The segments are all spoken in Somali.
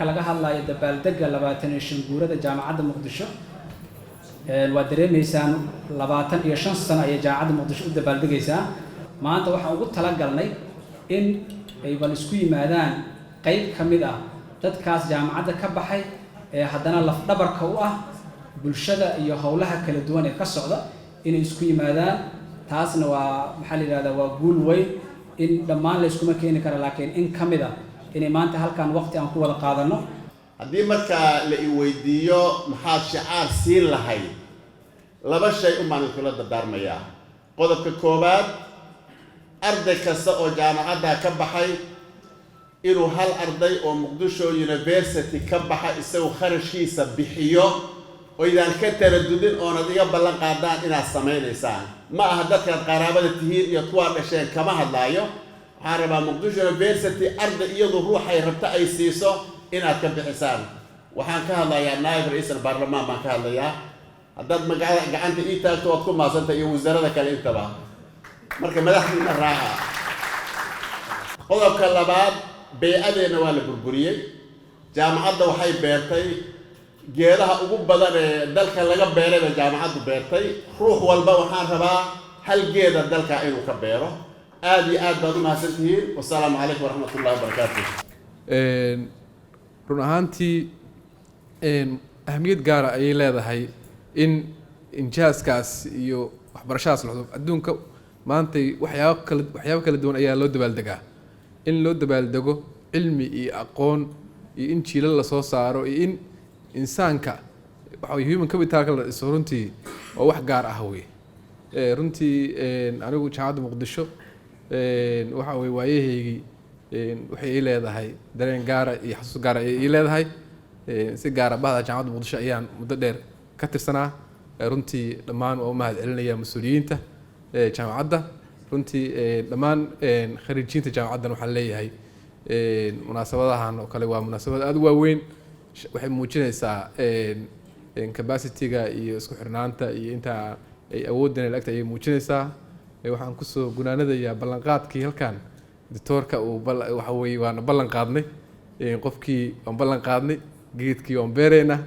marka laga hadlayo dabaaldega 25 guurada jaamacadda Muqdisho waa dareemaysaan 25 sano ay jaamacadda Muqdisho u dabaaldegaysaa maanta waxaan ugu talagalnay in ay bal isku yimaadaan qayb kamid ah dadkaas jaamacadda ka baxay ee haddana laf dhabarka u ah bulshada iyo hawlaha kala duwan ee ka socda inay isku yimaadaan taasna waa maxaa la yiraahdaa waa guul weyn in dhammaan la isku ma keeni kara laakiin in kamid ah inay maanta halkan waqti aan ku wada qaadano haddii marka la i weydiiyo maxaad shicaar siin lahayd laba shay u maan kula dardaarmayaa qodobka koobaad arday kasta oo jaamacadda ka baxay inuu hal arday oo Muqdisho University ka baxay isagoo kharashkiisa bixiyo oo idaan ka taradudin oo adiga ballan qaadaan inaad sameeynaysaa ma aha dadka qaraabada tihiin iyo kuwa dhasheen kama hadlaayo waxaan rabaa Muqdisho University arday iyadu ruuxay rabta ay siiso inaad ka bixisaan waxaan ka hadlayaa naayib ra'iisul baarlamaan baan ka hadlayaa haddaad magacada gacanta ii taagto waad ku maasanta iyo wasaaradda kale intaba marka madaxdiina raaca qodobka labaad bay'adeena waa la burburiyey jaamacadda waxay beertay geedaha ugu badan ee dalka laga beeray ee jaamacaddu beertay ruux walba waxaan rabaa hal geeda dalka inuu ka beero aad iyo aad baad u mahadsantihiin wassalaamu calaykum waraxmatullahi wabarakaatuh run ahaantii ahmiyad gaara ayay leedahay in injaaskaas iyo waxbarashadaas la adduunka maantay waxyaabo kala duwan ayaa loo dabaaldegaa in loo dabaaldego cilmi iyo aqoon iyo in jiilal la soo saaro iyo in insaanka waxa human capital la dhiso runtii oo wax gaar ah wey runtii anigu jaamacadda Muqdisho waxa way waayaheygii waxay leedahay dareen gaara iyo xasuus gaara ay leedahay si gaar ah bahda jaamacadda Muqdisho ayaan muddo dheer ka tirsanaa runtii dhammaan oo mahad celinaya mas'uuliyiinta jaamacadda runtii dhammaan khariijiinta jaamacaddan waxaan leeyahay munaasabadahan oo kale waa munaasabad aad u waaweyn waxay muujinaysaa capacity-ga iyo isku xirnaanta iyo inta ay awooddan lagta ay muujinaysaa waxaan ku soo gunaanadayaa ballanqaadkii halkan doctorka uu waxa weeye waana ballan qaadnay qofkii aan ballan qaadnay geedkii aan beerayna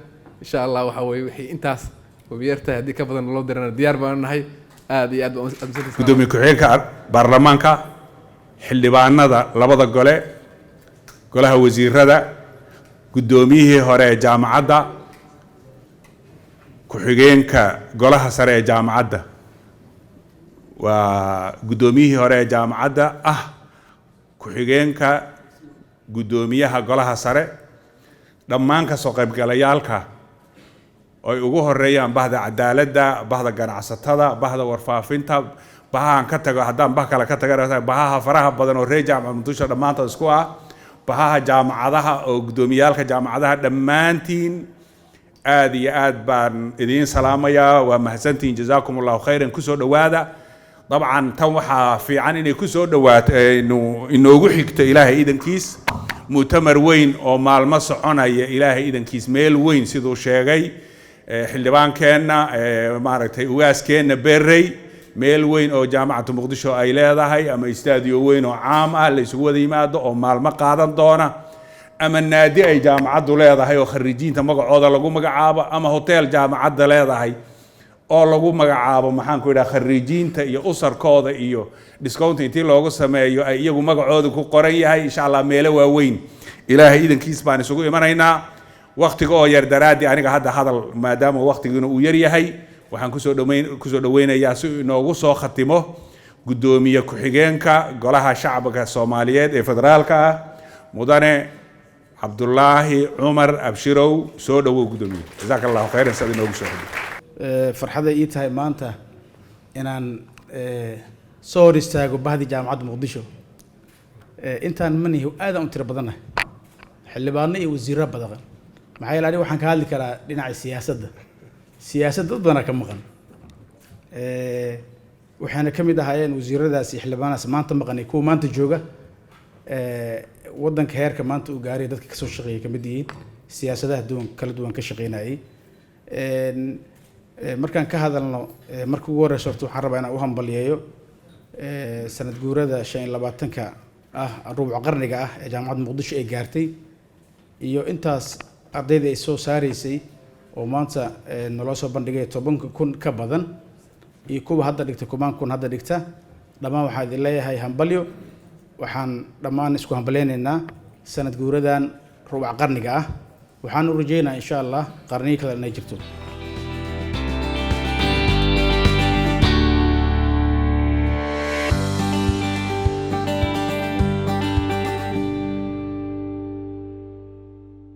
insha Allah waxa weeye wixii intaas wabiyarta haddii ka badan loo dirana diyaar baan nahay aad iyo aad gudoomiye ku-xigeenka baarlamaanka xildhibaanada labada gole golaha wasiirada gudoomiyihii hore ee jaamacadda ku-xigeenka golaha sare ee jaamacadda waa gudoomiyihii hore ee jaamacadda ku-xigeenka gudoomiyaha golaha sare dhammaan ka soo qaybgalayaalka ay ugu horeeyaan bahda cadaaladda bahda ganacsatada bahda warfaafinta bahaan ka tago haddaan bah kale ka tago bahaha faraha badan oo reer jaamacadda Muqdisho dhammaantood isku ah bahaha jaamacadaha oo gudoomiyaalka jaamacadaha dhammaantiin aad iyo aad baan idiin salaamayaa waa mahadsantiin jazaakumullahu khayran ku soo dhawaada dabcan tan waxaa fiican inay ku soo dhawaato inoogu xigto ilaahay idankiis mu'tamar weyn oo maalmo soconaya ilaahay idankiis meel weyn sidoo sheegay xildhibaankeenna maaragtay ugaaskeena beerey meel weyn oo jaamacadda Muqdisho ay leedahay ama istaadiyo weyn oo caam ah la isugu wada yimaado oo maalmo qaadan doona ama naadi ay jaamacaddu leedahay oo khariijiinta magacooda lagu magacaabo ama hotel jaamacadda leedahay oo lagu magacaabo maxaan ku yiraahdaa khariijiinta iyo usarkooda iyo discount intii loogu sameeyo ay iyagu magacooda ku qoran yahay insha Allah meelo waaweyn ilaahay idankiis baan isugu imanaynaa waqtiga oo yar daraadi aniga hadda hadal maadaama waqtigiina uu yar yahay waxaan ku soo dhaweynayaa si inoogu soo khatimo gudoomiye ku-xigeenka golaha shacabka Soomaaliyeed ee federaalka ah mudane Cabdullaahi Cumar Abshirow soo dhawow gudoomiye jazakallahu khayran sad inoogu soo xidhay farxada ii tahay maanta inaan soo hor istaago bahdii jaamacadda Muqdisho intaan manihi aad u tiro badanahay xildhibaano iyo wasiirro badan maxay ilaa waxaan ka hadli karaa dhinaca siyaasadda dad badan ka maqan waxaana kamid ahaayeen wasiiradaas iyo xildhibaanaas maanta maqanay kuwa maanta jooga wadanka heerka maanta uu gaaray dadka ka soo shaqeeyay kamid yihiin siyaasadaha kala duwan ka shaqeynayay markaan ka hadalno markii ugu horeysa horta waxaan rabaa inaan u hambaliyeeyo sanad guurada 25-ka rubuc qarniga ah ee jaamacadda Muqdisho ay gaartay iyo intaas ardayda ay soo saaraysay oo maanta naloo soo bandhigay 10,000 ka badan iyo kuwa hadda dhigta 10,000 hadda dhigta dhammaan waxaan idin leeyahay hambalyo waxaan dhammaan isku hambaleynaynaa sanad guuradan rubac qarniga ah waxaan u rajaynayaa insha Allah qarniyo kale inay jirto